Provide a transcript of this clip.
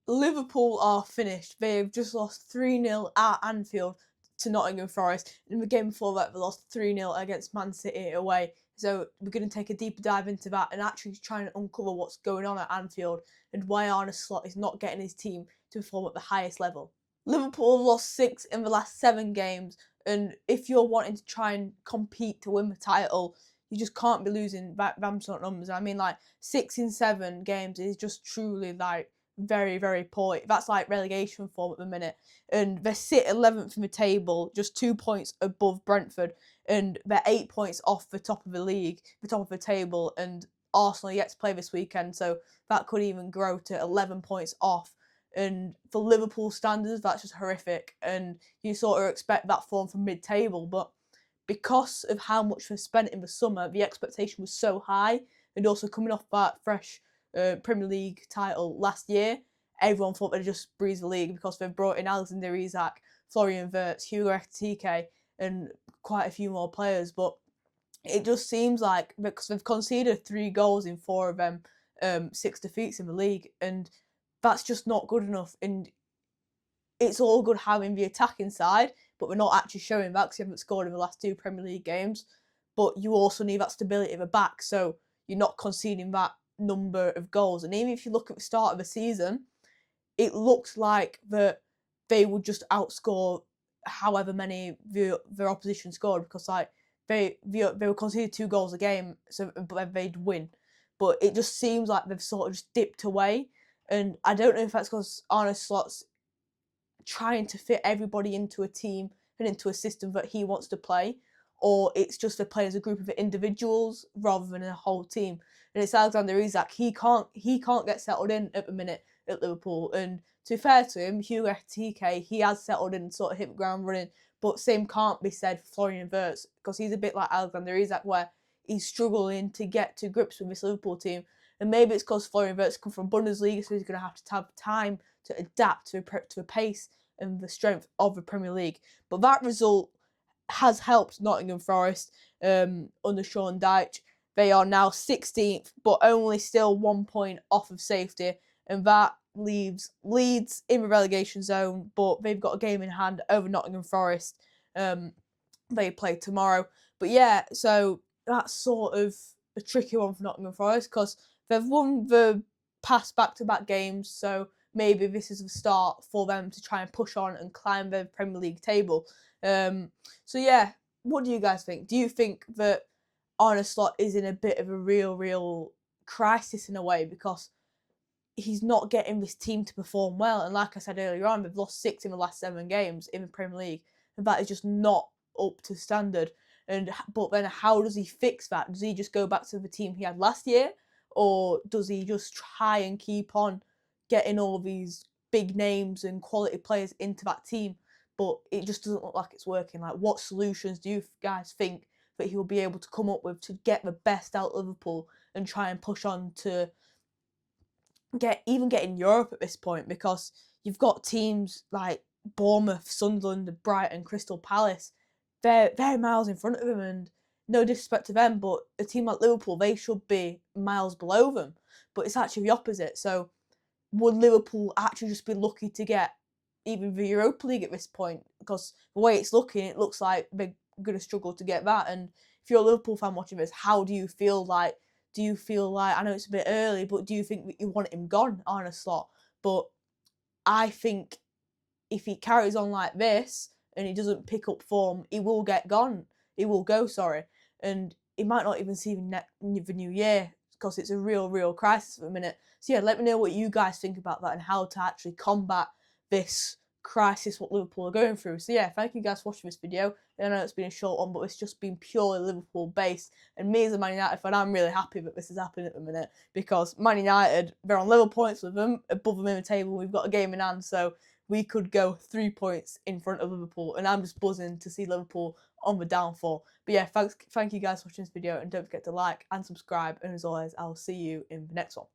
Liverpool are finished. They've just lost 3-0 at Anfield to Nottingham Forest. In the game before that, they lost 3-0 against Man City away. So we're going to take a deeper dive into that and actually try and uncover what's going on at Anfield and why Arne Slot is not getting his team to perform at the highest level. Liverpool have lost 6 in the last 7 games, and if you're wanting to try and compete to win the title, you just can't be losing them sort of numbers. I mean, like 6 in 7 games is just truly like very, very poor. That's like relegation form at the minute. And they sit 11th in the table, just 2 points above Brentford, and they're 8 points off the top of the league, the top of the table, and Arsenal yet to play this weekend, so that could even grow to 11 points off. And for Liverpool standards, that's just horrific. And you sort of expect that form from mid-table, but because of how much they spent in the summer, the expectation was so high, and also coming off that fresh Premier League title last year, everyone thought they'd just breeze the league because they've brought in Alexander Isak, Florian Wirtz, Hugo Ekitike, and quite a few more players. But it just seems like, because they've conceded 3 goals in 4 of them 6 defeats in the league, and that's just not good enough. And it's all good having the attacking side, but we're not actually showing that because you haven't scored in the last 2 Premier League games. But you also need that stability at the back, so you're not conceding that number of goals. And even if you look at the start of the season, it looked like that they would just outscore however many their opposition scored, because like they were conceding 2 goals a game, so they'd win. But it just seems like they've sort of just dipped away, and I don't know if that's because Arne Slot's trying to fit everybody into a team and into a system that he wants to play, or it's just they play as a group of individuals rather than a whole team. And it's Alexander Isak. He can't get settled in at the minute at Liverpool. And to be fair to him, Hugo Ekitike, he has settled in and sort of hit the ground running. But same can't be said for Florian Wirtz, because he's a bit like Alexander Isak, where he's struggling to get to grips with this Liverpool team. And maybe it's because Florian Wirtz comes from Bundesliga, so he's going to have time to adapt to the pace and the strength of the Premier League. But that result has helped Nottingham Forest under Sean Dyche. They are now 16th, but only still 1 point off of safety, and that leaves Leeds in the relegation zone, but they've got a game in hand over Nottingham Forest. They play tomorrow. But yeah, so that's sort of a tricky one for Nottingham Forest, because they've won the past back-to-back games, so maybe this is the start for them to try and push on and climb the Premier League table. So yeah, what do you guys think? Do you think that Arne Slot is in a bit of a real crisis in a way, because he's not getting this team to perform well? And like I said earlier on, they've lost 6 in the last 7 games in the Premier League, and that is just not up to standard. But then how does he fix that? Does he just go back to the team he had last year, or does he just try and keep on getting all these big names and quality players into that team? But it just doesn't look like it's working. Like, what solutions do you guys think that he will be able to come up with to get the best out of Liverpool and try and push on to get in Europe at this point? Because you've got teams like Bournemouth, Sunderland, Brighton, Crystal Palace. They're miles in front of them, and no disrespect to them, but a team like Liverpool, they should be miles below them. But it's actually the opposite. So would Liverpool actually just be lucky to get even the Europa League at this point? Because the way it's looking, it looks like they're going to struggle to get that. And if you're a Liverpool fan watching this, how do you feel like? Do you feel like, I know it's a bit early, but do you think that you want him gone, Arne Slot? But I think if he carries on like this and he doesn't pick up form, he will get gone. He will go, sorry. And he might not even see the new year, because it's a real crisis at the minute. So yeah, let me know what you guys think about that and how to actually combat this crisis what Liverpool are going through. So yeah, thank you guys for watching this video. I know it's been a short one, but it's just been purely Liverpool based. And me as a Man United fan, I'm really happy that this is happening at the minute, because Man United, they're on level points with them, above them in the table. We've got a game in hand, so we could go 3 points in front of Liverpool, and I'm just buzzing to see Liverpool on the downfall. But yeah, thank you guys for watching this video, and don't forget to like and subscribe, and as always, I'll see you in the next one.